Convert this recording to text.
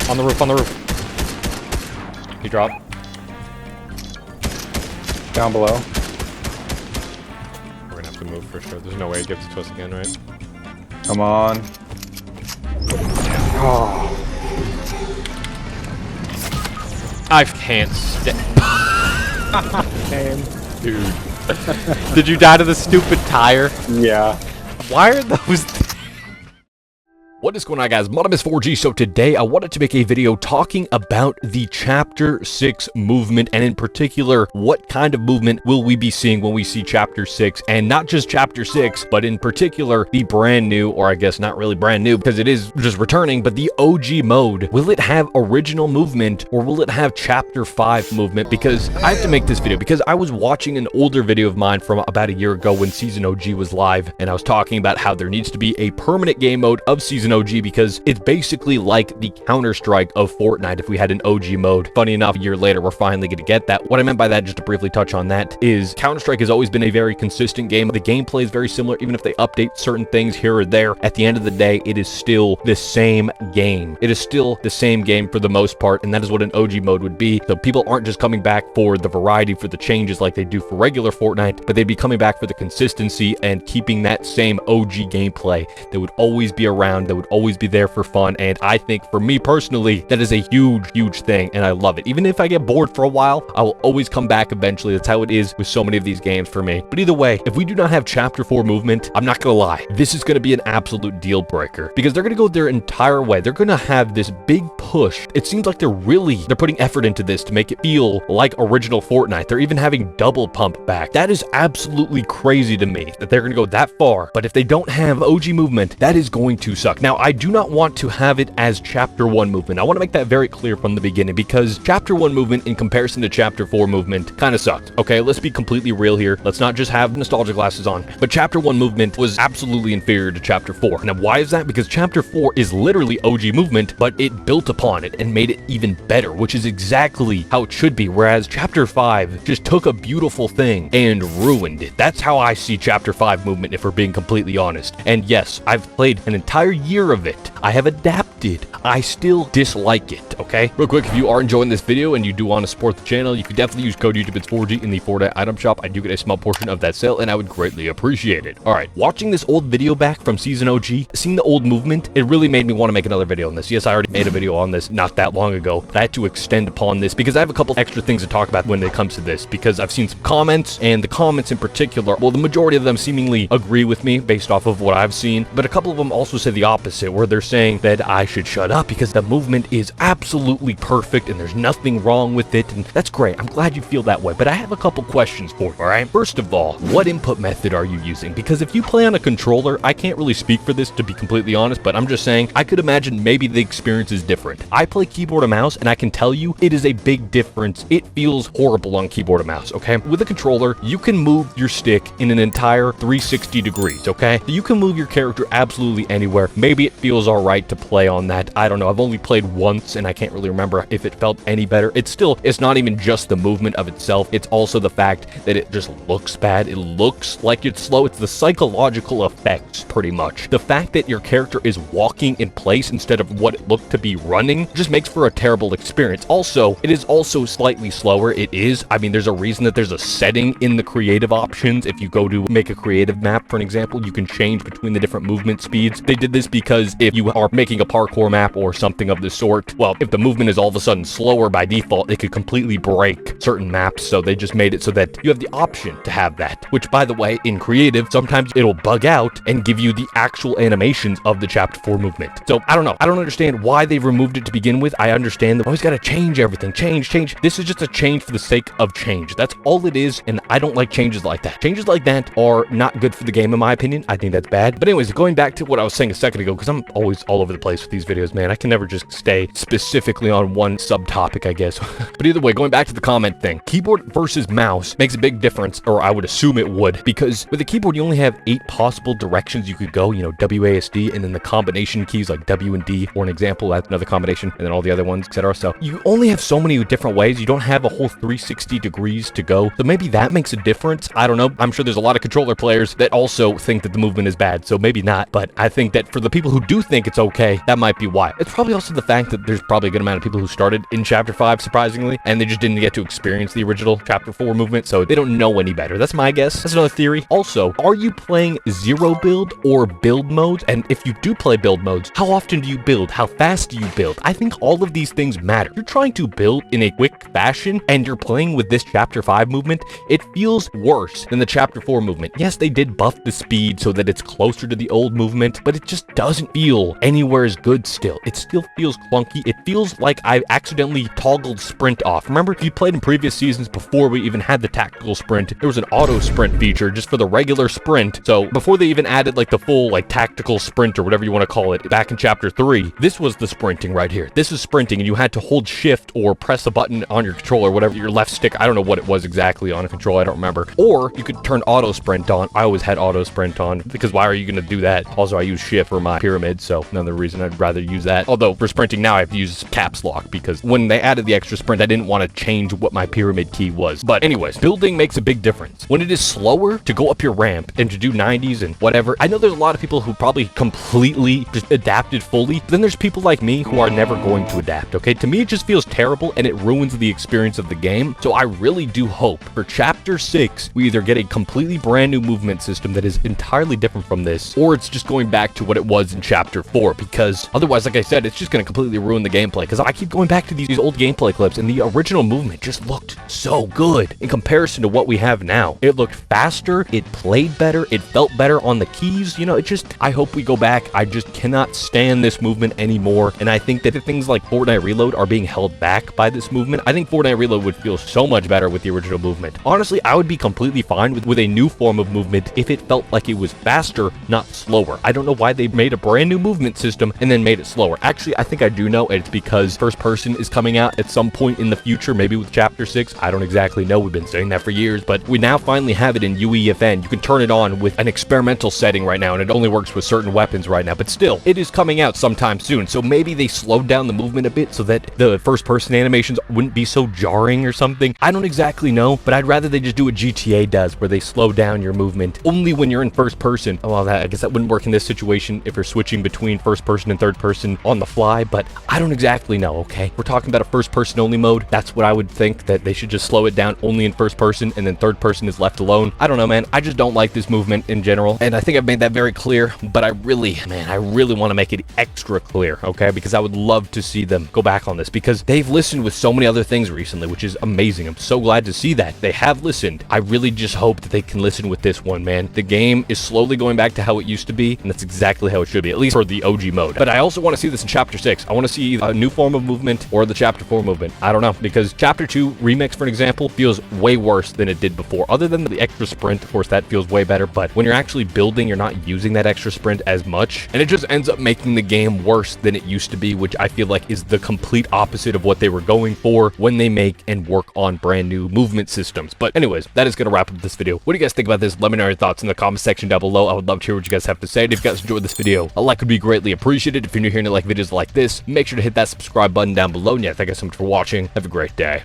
On the roof, on the roof. He dropped. Down below. We're gonna have to move for sure. There's no way it gives it to us again, right? Come on. Oh. I can't Dude. Did you die to the stupid tire? Yeah. Why are those... What is going on, guys? My name is 4G. So today I wanted to make a video talking about the Chapter 6 movement, and in particular, what kind of movement will we be seeing when we see Chapter 6, and not just Chapter 6, but in particular, the brand new, or I guess not really brand new, because it is just returning, but the OG mode. Will it have original movement, or will it have Chapter 5 movement? Because I have to make this video, because I was watching an older video of mine from about a year ago when Season OG was live, and I was talking about how there needs to be a permanent game mode of Season OG because it's basically like the Counter-Strike of Fortnite if we had an OG mode. Funny enough, a year later, we're finally going to get that. What I meant by that, just to briefly touch on that, is Counter-Strike has always been a very consistent game. The gameplay is very similar, even if they update certain things here or there. At the end of the day, it is still the same game. It is still the same game for the most part, and that is what an OG mode would be. So people aren't just coming back for the variety, for the changes like they do for regular Fortnite, but they'd be coming back for the consistency and keeping that same OG gameplay that would always be around, that would always be there for fun. And I think for me personally, that is a huge thing, and I love it. Even if I get bored for a while, I will always come back eventually. That's how it is with so many of these games for me. But either way, if we do not have Chapter 4 movement, I'm not gonna lie, this is gonna be an absolute deal breaker, because they're gonna go their entire way. They're gonna have this big push. It seems like they're putting effort into this to make it feel like original Fortnite. They're even having double pump back. That is absolutely crazy to me that they're gonna go that far. But if they don't have OG movement, that is going to suck. Now, I do not want to have it as Chapter 1 movement. I want to make that very clear from the beginning, because Chapter 1 movement in comparison to Chapter 4 movement kind of sucked. Okay, let's be completely real here. Let's not just have nostalgia glasses on. But Chapter 1 movement was absolutely inferior to Chapter 4. Now, why is that? Because Chapter 4 is literally OG movement, but it built upon it and made it even better, which is exactly how it should be. Whereas Chapter 5 just took a beautiful thing and ruined it. That's how I see Chapter 5 movement, if we're being completely honest. And yes, I've played an entire year of it. I have adapted. I still dislike it, okay? Real quick, if you are enjoying this video and you do want to support the channel, you can definitely use code YouTube, it's 4G in the Fortnite item shop. I do get a small portion of that sale, and I would greatly appreciate it. All right, watching this old video back from Season OG, seeing the old movement, it really made me want to make another video on this. Yes, I already made a video on this not that long ago, but I had to extend upon this because I have a couple extra things to talk about when it comes to this, because I've seen some comments, and the comments in particular, well, the majority of them seemingly agree with me based off of what I've seen, but a couple of them also say the opposite, where they're saying that I should shut up because the movement is absolutely perfect and there's nothing wrong with it, and that's great. I'm glad you feel that way, but I have a couple questions for you, all right? First of all, what input method are you using? Because if you play on a controller, I can't really speak for this, to be completely honest, but I'm just saying I could imagine maybe the experience is different. I play keyboard and mouse, and I can tell you it is a big difference. It feels horrible on keyboard and mouse, okay? With a controller, you can move your stick in an entire 360 degrees, okay? You can move your character absolutely anywhere. Maybe it feels all right to play on that. I don't know. I've only played once, and I can't really remember if it felt any better. It's not even just the movement of itself. It's also the fact that it just looks bad. It looks like it's slow. It's the psychological effects, pretty much. The fact that your character is walking in place instead of what it looked to be running just makes for a terrible experience. Also, it is also slightly slower. It is. I mean, there's a reason that there's a setting in the creative options. If you go to make a creative map, for an example, you can change between the different movement speeds. They did this because if you are making a parkour map or something of the sort, well, if the movement is all of a sudden slower by default, it could completely break certain maps. So they just made it so that you have the option to have that, which, by the way, in creative, sometimes it'll bug out and give you the actual animations of the Chapter 4 movement. So I don't know. I don't understand why they removed it to begin with. I understand that always got to change everything. Change. This is just a change for the sake of change. That's all it is, and I don't like changes like that. Changes like that are not good for the game, in my opinion. I think that's bad. But anyways, going back to what I was saying a second ago, because I'm always all over the place with these videos, man. I can never just stay specifically on one subtopic, I guess. But either way, going back to the comment thing, keyboard versus mouse makes a big difference, or I would assume it would, because with a keyboard, you only have 8 possible directions you could go, you know, WASD, and then the combination keys like W and D, for an example, that's another combination, and then all the other ones, etc. So you only have so many different ways. You don't have a whole 360 degrees to go. So maybe that makes a difference. I don't know. I'm sure there's a lot of controller players that also think that the movement is bad, so maybe not. But I think that for the people people who do think it's okay, that might be why. It's probably also the fact that there's probably a good amount of people who started in Chapter 5, surprisingly, and they just didn't get to experience the original Chapter 4 movement, so they don't know any better. That's my guess. That's another theory. Also, are you playing zero build or build modes? And if you do play build modes, how often do you build? How fast do you build? I think all of these things matter. You're trying to build in a quick fashion, and you're playing with this Chapter 5 movement, it feels worse than the Chapter 4 movement. Yes, they did buff the speed so that it's closer to the old movement, but it just doesn't feel anywhere as good still. It still feels clunky. It feels like I accidentally toggled sprint off. Remember, if you played in previous seasons before we even had the tactical sprint, there was an auto sprint feature just for the regular sprint. So before they even added like the full like tactical sprint or whatever you want to call it back in Chapter 3, this was the sprinting right here. This is sprinting, and you had to hold shift or press a button on your controller, whatever, your left stick. I don't know what it was exactly on a controller. I don't remember. Or you could turn auto sprint on. I always had auto sprint on because why are you going to do that? Also, I use shift for my pyramid, so another reason I'd rather use that. Although for sprinting now I have to use caps lock because when they added the extra sprint, I didn't want to change what my pyramid key was. But anyways, building makes a big difference. When it is slower to go up your ramp and to do 90s and whatever, I know there's a lot of people who probably completely just adapted fully. Then there's people like me who are never going to adapt, okay? To me, it just feels terrible and it ruins the experience of the game. So I really do hope for Chapter 6, we either get a completely brand new movement system that is entirely different from this, or it's just going back to what it was in Chapter 4, because otherwise, like I said, it's just going to completely ruin the gameplay, because I keep going back to these old gameplay clips, and the original movement just looked so good in comparison to what we have now. It looked faster, it played better, it felt better on the keys, you know, it just, I hope we go back. I just cannot stand this movement anymore, and I think that things like Fortnite Reload are being held back by this movement. I think Fortnite Reload would feel so much better with the original movement. Honestly, I would be completely fine with a new form of movement if it felt like it was faster, not slower. I don't know why they made a brand new movement system and then made it slower. Actually, I think I do know, and it's because first person is coming out at some point in the future, maybe with Chapter 6. I don't exactly know. We've been saying that for years, but we now finally have it in UEFN. You can turn it on with an experimental setting right now, and it only works with certain weapons right now, but still, it is coming out sometime soon. So maybe they slowed down the movement a bit so that the first person animations wouldn't be so jarring or something. I don't exactly know, but I'd rather they just do what GTA does, where they slow down your movement only when you're in first person. Well, I guess that wouldn't work in this situation if you're switching between first person and third person on the fly, but I don't exactly know, okay? We're talking about a first person only mode. That's what I would think, that they should just slow it down only in first person and then third person is left alone. I don't know, man. I just don't like this movement in general, and I think I've made that very clear, but I really want to make it extra clear, okay? Because I would love to see them go back on this, because they've listened with so many other things recently, which is amazing. I'm so glad to see that. They have listened. I really just hope that they can listen with this one, man. The game is slowly going back to how it used to be, and that's exactly how it should be, at least for the OG mode. But I also want to see this in Chapter 6. I want to see a new form of movement or the Chapter 4 movement. I don't know, because Chapter 2 Remix, for example, feels way worse than it did before. Other than the extra sprint, of course, that feels way better, but when you're actually building, you're not using that extra sprint as much, and it just ends up making the game worse than it used to be, which I feel like is the complete opposite of what they were going for when they make and work on brand new movement systems. But anyways, that is going to wrap up this video. What do you guys think about this? Let me know your thoughts in the comment section down below. I would love to hear what you guys have to say. And if you guys enjoyed this video, a like would be greatly appreciated. If you're new here and you like videos like this, make sure to hit that subscribe button down below. And yeah, thank you so much for watching. Have a great day.